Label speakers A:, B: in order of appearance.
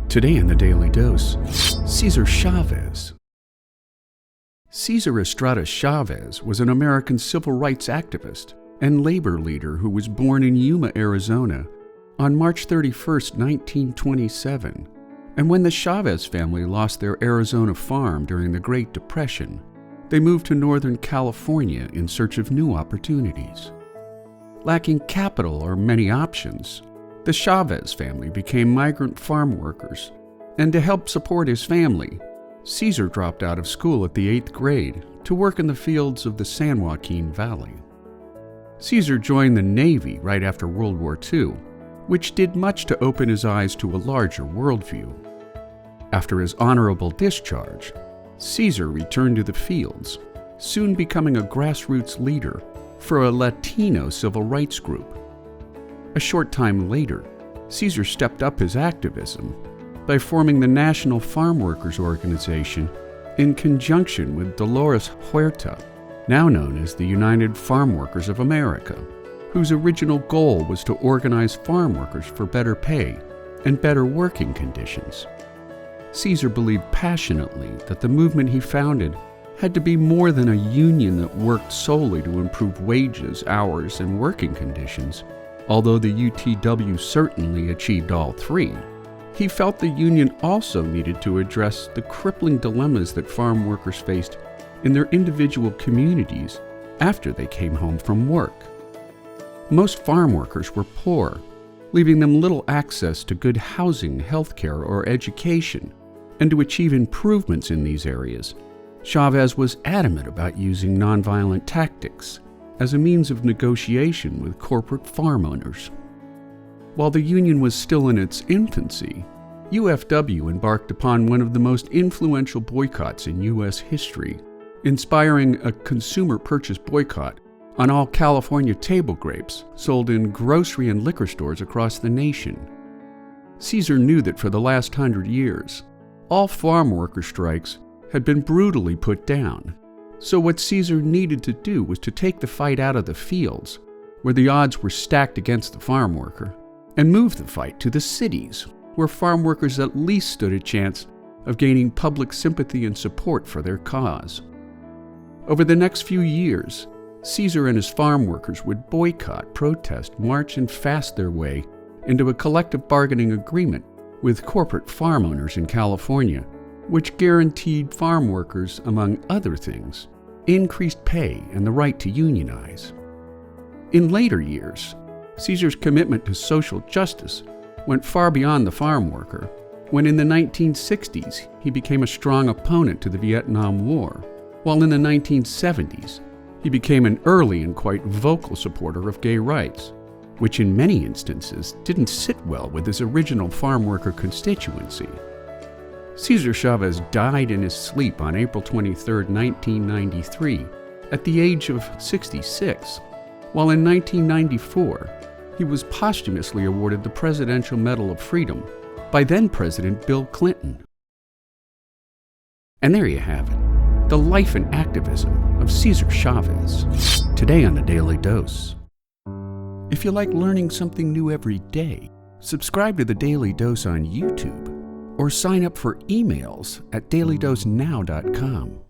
A: Today in the Daily Dose, Cesar Chavez. Cesar Estrada Chavez was an American civil rights activist and labor leader who was born in Yuma, Arizona on March 31, 1927. And when the Chavez family lost their Arizona farm during the Great Depression, they moved to Northern California in search of new opportunities. Lacking capital or many options, the Chavez family became migrant farm workers, and to help support his family, Cesar dropped out of school at the 8th grade to work in the fields of the San Joaquin Valley. Cesar joined the Navy right after World War II, which did much to open his eyes to a larger worldview. After his honorable discharge, Cesar returned to the fields, soon becoming a grassroots leader for a Latino civil rights group. A short time later, Cesar stepped up his activism by forming the National Farmworkers Organization in conjunction with Dolores Huerta, now known as the United Farmworkers of America, whose original goal was to organize farm workers for better pay and better working conditions. Cesar believed passionately that the movement he founded had to be more than a union that worked solely to improve wages, hours, and working conditions. Although the UTW certainly achieved all three, he felt the union also needed to address the crippling dilemmas that farm workers faced in their individual communities after they came home from work. Most farm workers were poor, leaving them little access to good housing, healthcare, or education, and to achieve improvements in these areas, Chavez was adamant about using nonviolent tactics as a means of negotiation with corporate farm owners. While the union was still in its infancy, UFW embarked upon one of the most influential boycotts in U.S. history, inspiring a consumer purchase boycott on all California table grapes sold in grocery and liquor stores across the nation. Cesar knew that for the last 100 years, all farm worker strikes had been brutally put down. So what Cesar needed to do was to take the fight out of the fields, where the odds were stacked against the farm worker, and move the fight to the cities, where farm workers at least stood a chance of gaining public sympathy and support for their cause. Over the next few years, Cesar and his farm workers would boycott, protest, march, and fast their way into a collective bargaining agreement with corporate farm owners in California, which guaranteed farm workers, among other things, increased pay and the right to unionize. In later years, Cesar's commitment to social justice went far beyond the farm worker, when in the 1960s he became a strong opponent to the Vietnam War, while in the 1970s he became an early and quite vocal supporter of gay rights, which in many instances didn't sit well with his original farm worker constituency. Cesar Chavez died in his sleep on April 23, 1993, at the age of 66, while in 1994, he was posthumously awarded the Presidential Medal of Freedom by then-President Bill Clinton. And there you have it, the life and activism of Cesar Chavez, today on the Daily Dose. If you like learning something new every day, subscribe to the Daily Dose on YouTube, or sign up for emails at dailydosenow.com.